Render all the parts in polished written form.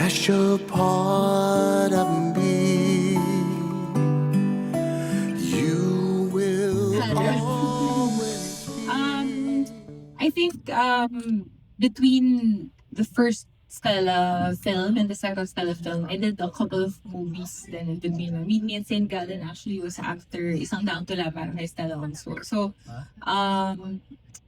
special part of me. You will always be. I think between the first Stella film and the second Stella film, I did a couple of movies then in between. Me and Saint Gallen actually was after Isang Daang Tula para kay Stella also. So,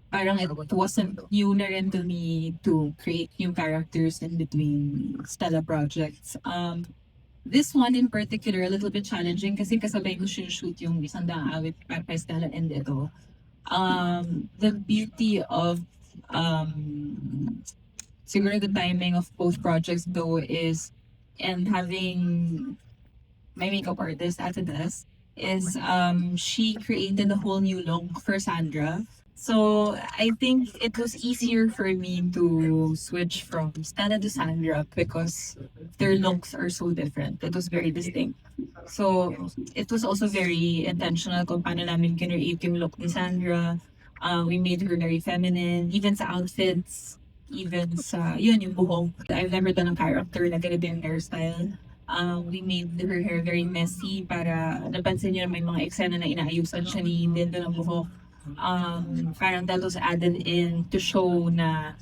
parang it wasn't new na rin to me to create new characters in between Stella projects. This one in particular, a little bit challenging kasi kasabay ko shoot yung Isang Daang Awit para kay Stella and ito. The beauty of siguro the timing of both projects though is, and having my makeup artist at the desk is she created a whole new look for Sandra. So I think it was easier for me to switch from Stella to Sandra because their looks are so different. It was very distinct. So it was also very intentional kung paano namin kinreate yung look ni Sandra. We made her very feminine, even sa outfits, even sa, yun, yung buhok. I've never done a character na ganito yung hairstyle. We made her hair very messy para napansin niyo na may mga eksena na inaayusan siya ni Lindo ng buhok. Parang that was added in to show na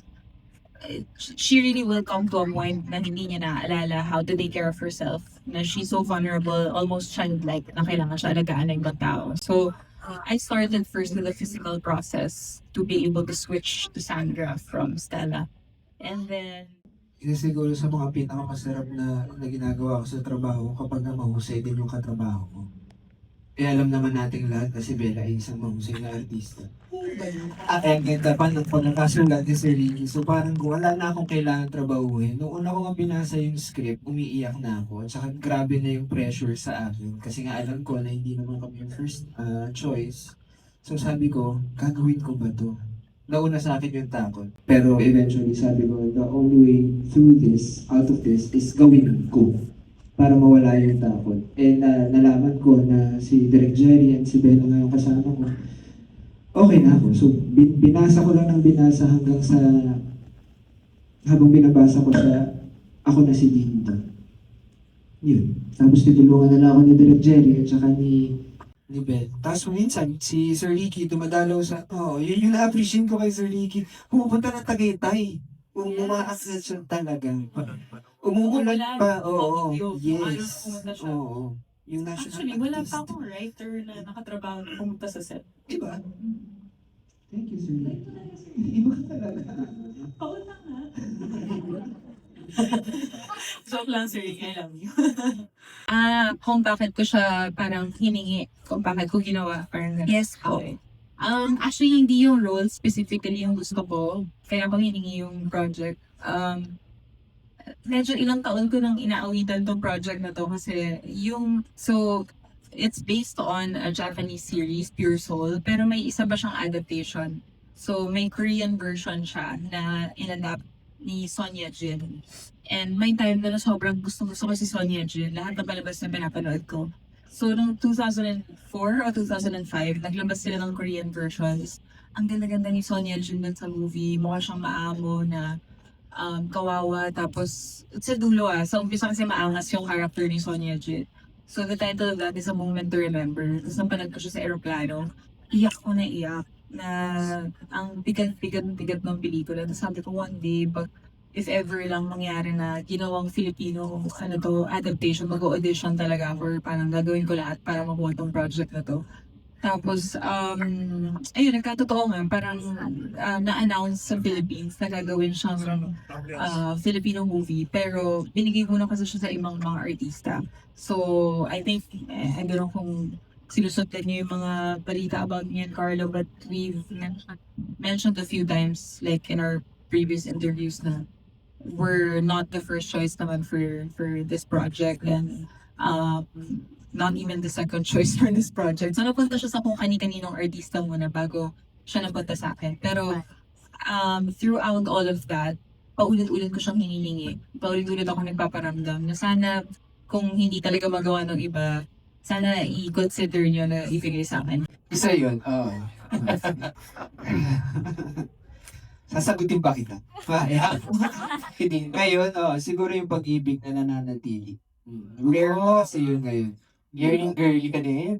she really will come to a point na hindi niya naaalala how to take care of herself. Na she's so vulnerable, almost childlike, na kailangan siya alagaan ng ibang tao. So, I started first with the physical process to be able to switch to Sandra from Stella. And then, Isa siguro sa mga pinakamasarap na ginagawa ko sa trabaho kapag na mahusay din yung katrabaho ko. Eh alam naman nating lahat na si Bella ay isang mahusay na artista. Ang ganda pa ng pagkakasulat ni Sir Ricky. So parang wala na akong kailangan trabahuhin. Noong una ko nga binasa yung script, umiiyak na ako. At saka grabe na yung pressure sa akin. Kasi nga alam ko na hindi naman kami yung first choice. So sabi ko, gagawin ko ba to? Nauna sa akin yung takot. Pero eventually sabi ko, the only way through this, out of this, is gawin ko para mawala yung takot. And nalaman ko na si Direk Jerry and si Bella nga yung kasama ko, okay na ako. So binasa ko lang ng binasa hanggang sa, habang binabasa ko siya, ako na si Dinto. Yun. Tapos tinulungan na lang ako ni Direk Jerry at saka ni Bel. Tapos minsan, si Sir Ricky dumadalaw sa, yun yung na-appreciate ko kay Sir Ricky. Pumupunta ng Tagaytay. Umaakit siya talagang. Umuulan pa, oo. Yes. Oo. Yung national actually, wala artist. pa akong writer na nakatrabaho na pumunta sa set. Diba? Thank you, Sir Ricky. Iba ka talaga. Oo na nga. Joke lang, sir. I love you. Kung bakit ko siya parang hiningi, kung bakit ko ginawa, parang yes po. Actually, hindi yung role specifically yung gusto ko. Kaya ako hiningi yung project. Medyo ilang taon ko nang inaawitan tong project na to kasi it's based on a Japanese series, Pure Soul, pero may isa ba siyang adaptation? So, may Korean version siya na inadapt ni Sonia Jin. And may time na sobrang gusto ko si Sonia Jin. Lahat ng palabas na pinapanood ko. So, noong 2004 o 2005, naglabas sila ng Korean versions. Ang ganda-ganda ni Sonia Jin dun sa movie. Mukha siyang maamo na kawawa. Tapos, sa dulo sa umpisa kasi maangas yung character ni Sonia Jin. So, the title of that is A Moment to Remember. Tapos napanood ko siya sa aeroplano. Iyak ko na iyak na ang bigat ng pelikula. Tapos sabi ko one day, but if ever lang mangyari na ginawang Filipino adaptation, mag-audition talaga ako or parang gagawin ko lahat para makuha tong project na to. Tapos, ayun, nagkatotoo nga, parang na-announce sa Philippines na gagawin siyang Filipino movie, pero binigay ko na kasi siya sa ibang mga artista. So, I think, I don't know kung sinusundan niyo yung mga balita about me and Carlo, but we've mentioned a few times, like in our previous interviews, na we're not the first choice naman for this project, and not even the second choice for this project. So napunta siya sa kung kani-kaninong artista muna bago siya napunta sa akin. Pero throughout all of that, paulit-ulit ko siyang hinihingi. Paulit-ulit ako nagpaparamdam na sana kung hindi talaga magawa ng iba, sana i-consider nyo na ibigay sa akin. Isa yun, oo. Sasagutin ba kita? Kaya. Hindi. Ngayon, siguro yung pag-ibig na nananatili. Rare mo kasi yun ngayon. Girly ka din.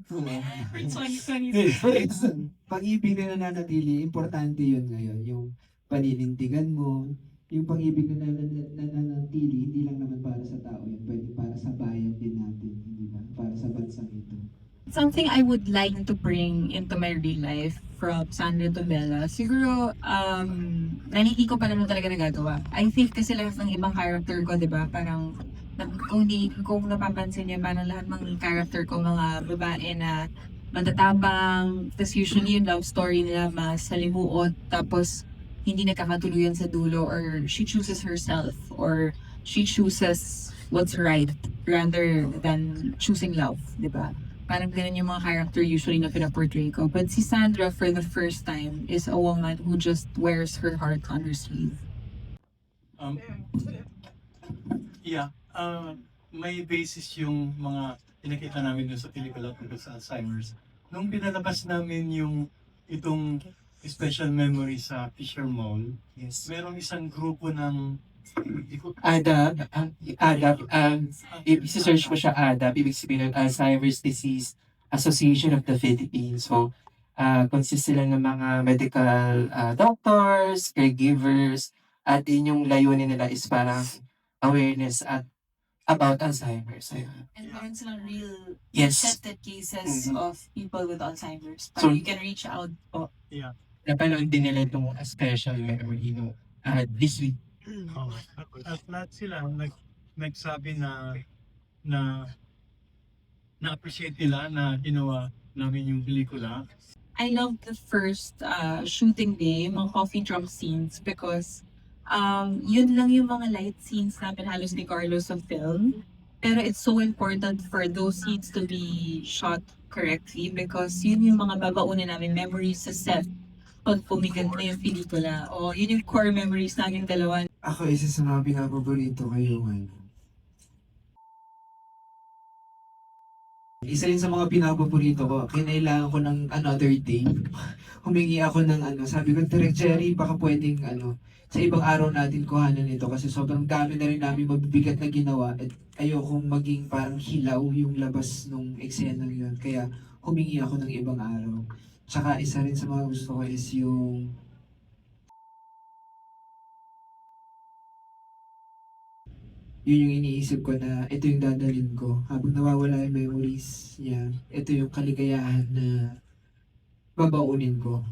Pag-ibig na nananatili, importante yun ngayon. Yung paninindigan mo, yung pag-ibig na nananatili, hindi lang naman para sa tao yun, pwede para sa bayan din natin, hindi ba? Para sa bansang ito. Something I would like to bring into my real life from Sandra to Bella, siguro, na hindi ko pa naman talaga nagagawa. I think kasi lahat ng ibang character ko, di ba, parang, kung napapansin niyo, parang lahat ng character ko, mga babae na matatabang, tapos usually yung love story nila mas salimuot, tapos hindi nakakatuluyan sa dulo, or she chooses herself, or she chooses what's right rather than choosing love, di ba? Parang ganun yung mga character usually na pinaportray ko. But si Sandra, for the first time, is a woman who just wears her heart on her sleeve. Yeah, may basis yung mga pinakita namin dun sa pelikula tungkol sa Alzheimer's. Nung pinalabas namin yung itong special memory sa Fisher Mall, merong isang grupo ng i-search mo siya ADAP, ibig sabihin ng Alzheimer's Disease Association of the Philippines. So, consist sila ng mga medical doctors, caregivers, at yun yung layunin nila is parang awareness at about Alzheimer's. Ayun. And parang silang real Yes. tested cases Mhm. of people with Alzheimer's. So- Parang you can reach out po. Napanood din nila itong special memory this week. at lahat sila nagsabi na na-appreciate nila na ginawa namin yung pelikula. I love the first shooting day, mga coffee drop scenes, because yun lang yung mga light scenes namin halos ni Carlos sa film. Pero it's so important for those scenes to be shot correctly because yun yung mga babaunin namin memories sa set pag pumigil na yung pelikula. O yun yung core memories namin dalawa. Ako, isa sa mga pinapaborito kayo ngayon. Isa rin sa mga pinapaborito ko, kinailangan ko ng another day. Humingi ako ng sabi ko, Direk Jerry, baka pwedeng sa ibang araw natin kuhanan ito kasi sobrang dami na rin namin mabibigat na ginawa at ayokong maging parang hilaw yung labas nung eksena yun. Kaya humingi ako ng ibang araw. Tsaka isa rin sa mga gusto ko is yung yun yung iniisip ko na ito yung dadalhin ko. Habang nawawala yung memories niya, ito yung kaligayahan na babaunin ko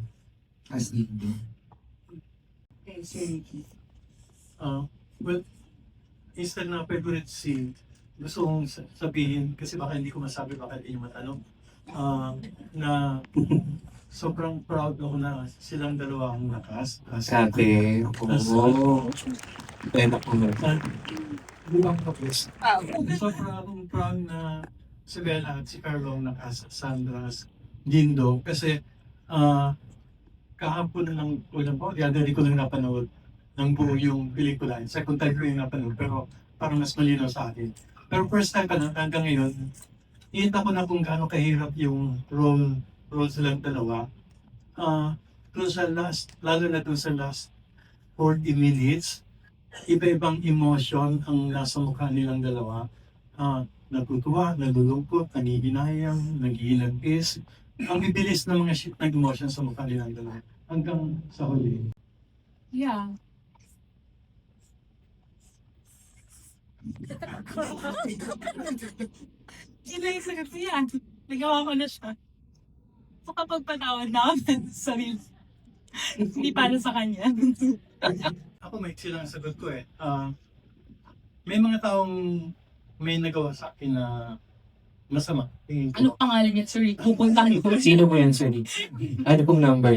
as dito. Okay, Sir Ricky. Well, instead na favorite scene, gusto kong sabihin, kasi baka hindi ko masabi, baka hindi nyo matanong, na sobrang proud ako na silang dalawa ang nakas. Sabi, oo. Pwede ko na. Buwang kapos. Sobrang akong proud na si Bella at si Carlo ang nakas at Sandra's Dindo. Kasi kahapon na lang ulang ko, di ko lang napanood ng buo yung pelikula. Second time ko yung napanood, pero parang mas malinaw sa akin. Pero first time pa na, hanggang ngayon, iinta ko na kung gaano kahirap yung role silang dalawa. Dun sa last, lalo na dun sa last 40 minutes, iba-ibang emotion ang nasa mukha nilang dalawa. Natutuwa, nalulungkot, nangihinayang, naghihinagpis. Ang bibilis ng mga shit na emotion sa mukha nilang dalawa. Hanggang sa huli. Yeah. Yun lang yung sagot ko yan. Nagawa ko na siya. So kapag patawad na ako sa sarili, hindi para sa kanya. Ako may silang sagot ko eh. May mga taong may nagawa sa akin na masama. Tingin ko. Ano pangalan niya, sir? Pupuntahan ko. Sino po yan, sir? Ano pong number?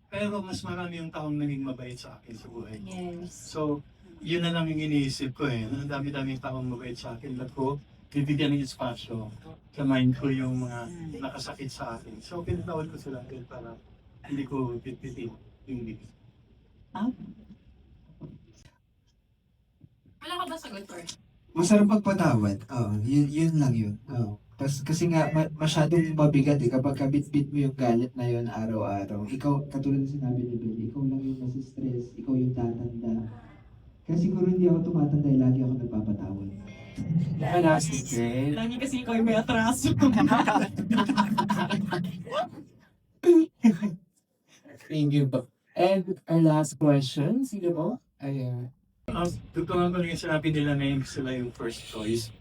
Pero mas marami yung taong naging mabait sa akin sa buhay. Yes. So, yun na lang yung iniisip ko eh. Ang dami-daming taong mabait sa akin. Lahat ko, bibigyan ng espasyo sa mind ko yung mga nakasakit sa akin. So, pinatawad ko sila din para hindi ko pitpitin yung bibig. Wala ka ba sagot, or? Masarap magpatawad. Oo, yun lang yun. Oo. Kasi nga, masyadong mabigat eh. Kapag kabit-bit mo yung galit na yun araw-araw, ikaw, katulad ng sinabi ni Bill, ikaw lang yung nasistress, ikaw yung tatanda. Kasi siguro hindi ako tumatanda, lagi ako nagpapatawad. Wala si Greg. Lagi kasi ikaw yung may atraso. Thank you po. And our last question, sino po? Ayan. Tugtungan ko lang yung sinabi nila na yung sila yung first choice.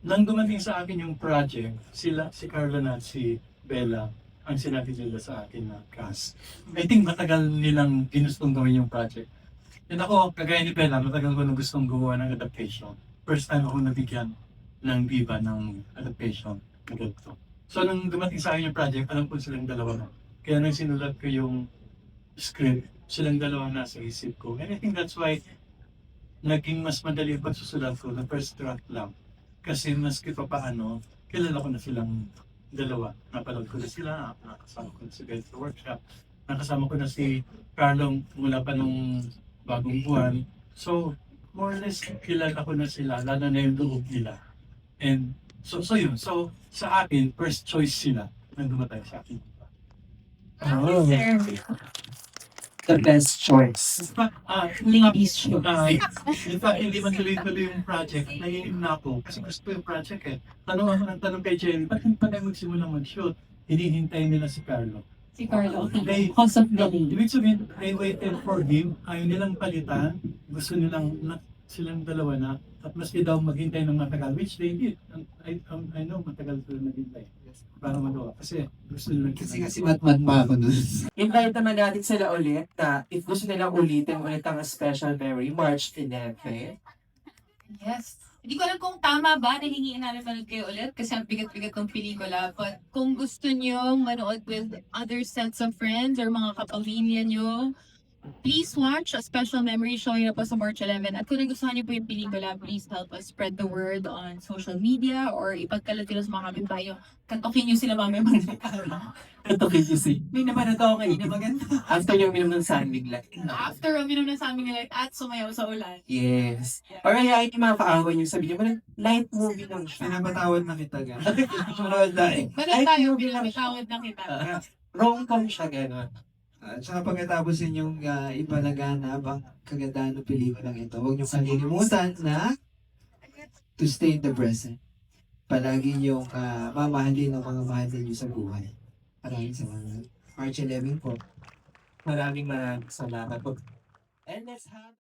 Nang dumating sa akin yung project, si Carla at si Bella, ang sinabi nila sa akin na cast. I think matagal nilang ginustong gawin yung project. And ako, kagaya ni Bella, matagal ko na gustong gumawa ng adaptation. First time ako nabigyan ng Viva ng adaptation na ganito. So nung dumating sa akin yung project, alam ko silang dalawa na. Kaya nang sinulat ko yung script, silang dalawa na sa isip ko. And I think that's why naging mas madali yung pagsusulat ko na first draft lang. Kasi maski pa paano, kilala ko na silang dalawa. Napanood ko na sila, nakasama ko na si Beth sa workshop. Nakasama ko na si Carlo mula pa nung bagong buwan. So, more or less, kilala ko na sila, lalo na yung loob nila. And so yun. So, sa akin, first choice sila nang dumatay sa akin. Oh, the best choice. In fact, Ladies show. in fact, hindi man tuloy-tuloy yung project. Naiinim na ako kasi gusto ko yung project eh. Tanong ako ng tanong kay Jenny, ba't hindi pa tayo magsimula mag-shoot? Hinihintay nila si Carlo. Si Carlo. They, Cause of delay. ibig sabihin, they waited for him. Ayaw nilang palitan. Gusto nilang silang dalawa na. At maski daw maghintay ng matagal, which they did. I know matagal sila naghintay. Para magawa. Kasi gusto nilang Kasi nga si Matmat pa ako nun. Invite naman natin sila ulit na if gusto nilang ulitin ulit ang special memory, March 11. Yes. Hindi ko alam kung tama ba na hingiin namin manood kayo ulit kasi ang bigat-bigat ng pelikula. But kung gusto nyo manood with other sets of friends or mga kapamilya nyo, please watch A Special Memory showing up po sa March 11. At kung nagustuhan niyo po yung pelikula, please help us spread the word on social media or ipagkalat nyo sa mga kapitbahay. Katokin nyo sila mamaya magkakaroon. Katukin niyo si. May naman ako kanina maganda. After yung minum ng sunlig light. After uminom na sa amin nila at sumayaw sa ulan. Yes. Or kaya yung mga kaaway niyo, sabihin mo na, light movie lang siya. Pinapatawad na kita gan. Manood na eh. Balik tayo bilang tawad na kita. Rom-com siya, gano'n. At saka pagkatapos ninyong ipalaganap ang kagandahan ng pelikulang ito, huwag niyong kalilimutan na to stay in the present. Palagi niyong mamahalin ang mga mahal niyo sa buhay. Maraming salamat. March 11 po. Maraming salamat po. And let's have